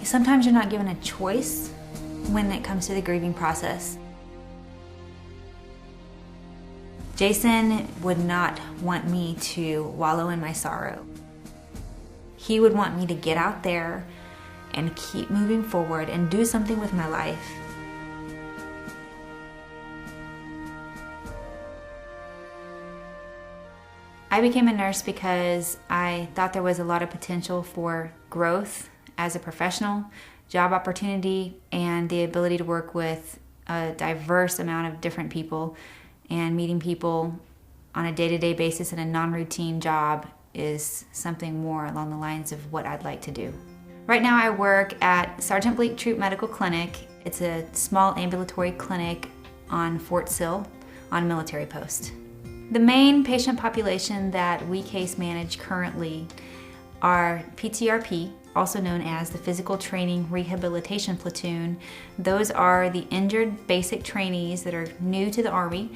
Sometimes you're not given a choice when it comes to the grieving process. Jason would not want me to wallow in my sorrow. He would want me to get out there and keep moving forward and do something with my life. I became a nurse because I thought there was a lot of potential for growth as a professional, job opportunity, and the ability to work with a diverse amount of different people. And meeting people on a day-to-day basis in a non-routine job is something more along the lines of what I'd like to do. Right now I work at Sergeant Bleak Troop Medical Clinic. It's a small ambulatory clinic on Fort Sill on a military post. The main patient population that we case manage currently are PTRP, also known as the Physical Training Rehabilitation Platoon. Those are the injured basic trainees that are new to the Army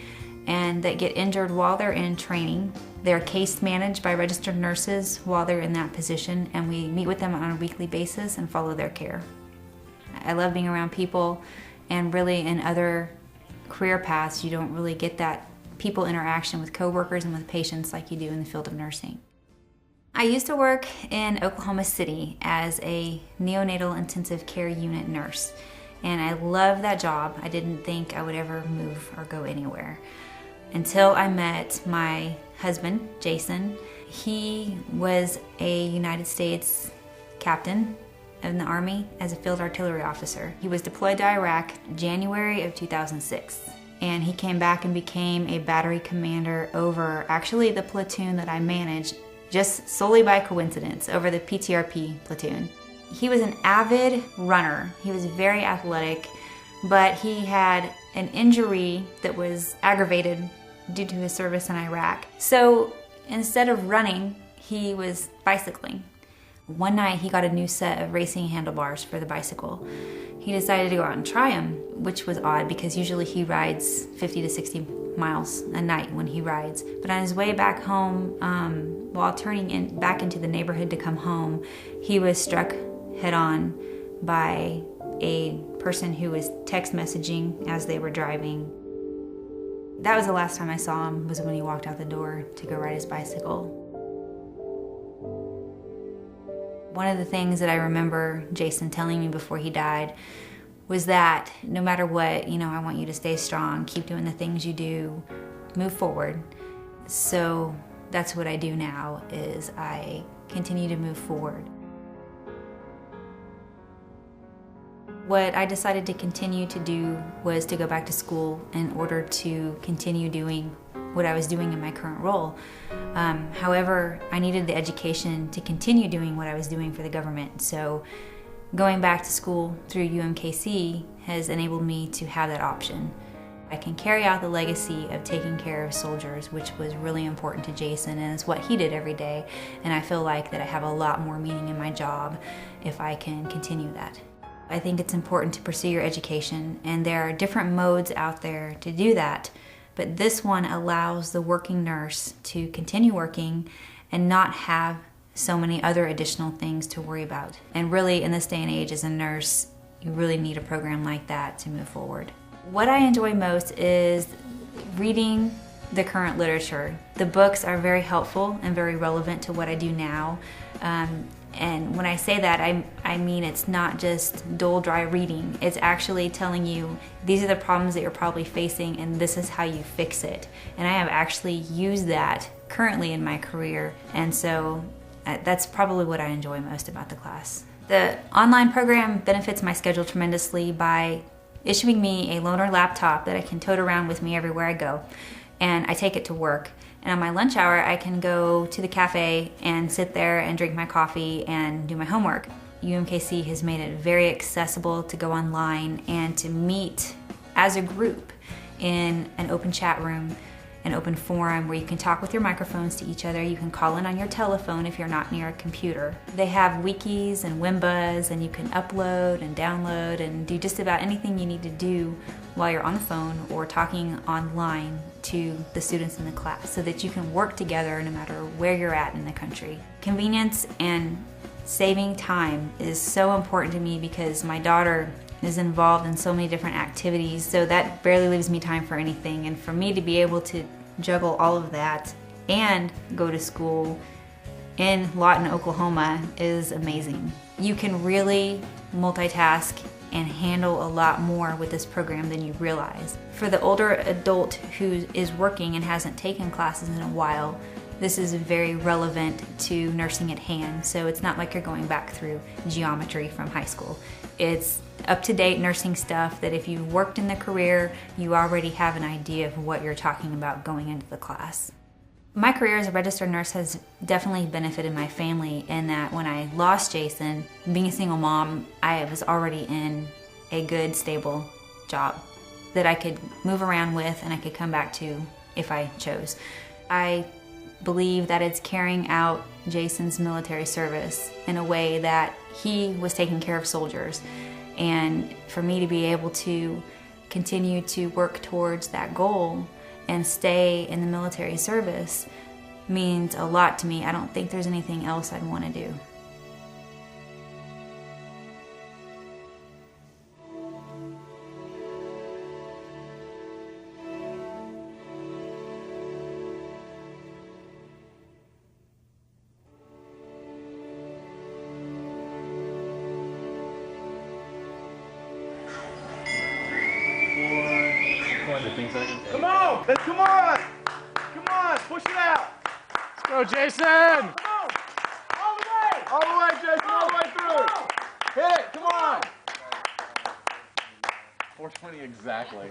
and that get injured while they're in training. They're case managed by registered nurses while they're in that position, and we meet with them on a weekly basis and follow their care. I love being around people, and really in other career paths, you don't really get that people interaction with coworkers and with patients like you do in the field of nursing. I used to work in Oklahoma City as a neonatal intensive care unit nurse, and I loved that job. I didn't think I would ever move or go anywhere until I met my husband, Jason. He was a United States captain in the Army as a field artillery officer. He was deployed to Iraq January of 2006. And he came back and became a battery commander over actually the platoon that I managed, just solely by coincidence, over the PTRP platoon. He was an avid runner. He was very athletic, but he had an injury that was aggravated due to his service in Iraq. So instead of running, he was bicycling. One night he got a new set of racing handlebars for the bicycle. He decided to go out and try them, which was odd because usually he rides 50 to 60 miles a night when he rides. But on his way back home, while turning back into the neighborhood to come home, he was struck head on by a person who was text messaging as they were driving. That was the last time I saw him, was when he walked out the door to go ride his bicycle. One of the things that I remember Jason telling me before he died was that no matter what, I want you to stay strong, keep doing the things you do, move forward. So that's what I do now, is I continue to move forward. What I decided to continue to do was to go back to school in order to continue doing what I was doing in my current role. However, I needed the education to continue doing what I was doing for the government. So going back to school through UMKC has enabled me to have that option. I can carry out the legacy of taking care of soldiers, which was really important to Jason, and it's what he did every day. And I feel like that I have a lot more meaning in my job if I can continue that. I think it's important to pursue your education, and there are different modes out there to do that. But this one allows the working nurse to continue working and not have so many other additional things to worry about. And really, in this day and age as a nurse, you really need a program like that to move forward. What I enjoy most is reading the current literature. The books are very helpful and very relevant to what I do now. And when I say that, I mean it's not just dull, dry reading. It's actually telling you these are the problems that you're probably facing and this is how you fix it. And I have actually used that currently in my career. And so that's probably what I enjoy most about the class. The online program benefits my schedule tremendously by issuing me a loaner laptop that I can tote around with me everywhere I go. And I take it to work. And on my lunch hour, I can go to the cafe and sit there and drink my coffee and do my homework. UMKC has made it very accessible to go online and to meet as a group in an open chat room, an open forum where you can talk with your microphones to each other. You can call in on your telephone if you're not near a computer. They have wikis and WIMBAs, and you can upload and download and do just about anything you need to do while you're on the phone or talking online to the students in the class, so that you can work together no matter where you're at in the country. Convenience and Saving time is so important to me because my daughter is involved in so many different activities, so that barely leaves me time for anything. And for me to be able to juggle all of that and go to school in Lawton, Oklahoma is amazing. You can really multitask and handle a lot more with this program than you realize. For the older adult who is working and hasn't taken classes in a while, this is very relevant to nursing at hand, so it's not like you're going back through geometry from high school. It's up-to-date nursing stuff that if you worked in the career, you already have an idea of what you're talking about going into the class. My career as a registered nurse has definitely benefited my family in that when I lost Jason, being a single mom, I was already in a good, stable job that I could move around with and I could come back to if I chose. I believe that it's carrying out Jason's military service in a way that he was taking care of soldiers. And for me to be able to continue to work towards that goal and stay in the military service means a lot to me. I don't think there's anything else I'd want to do. Come on! Come on! Come on! Push it out! Let's go, Jason! Come on! All the way! All the way, Jason! All the way through! Hit it! Come on! 420 exactly.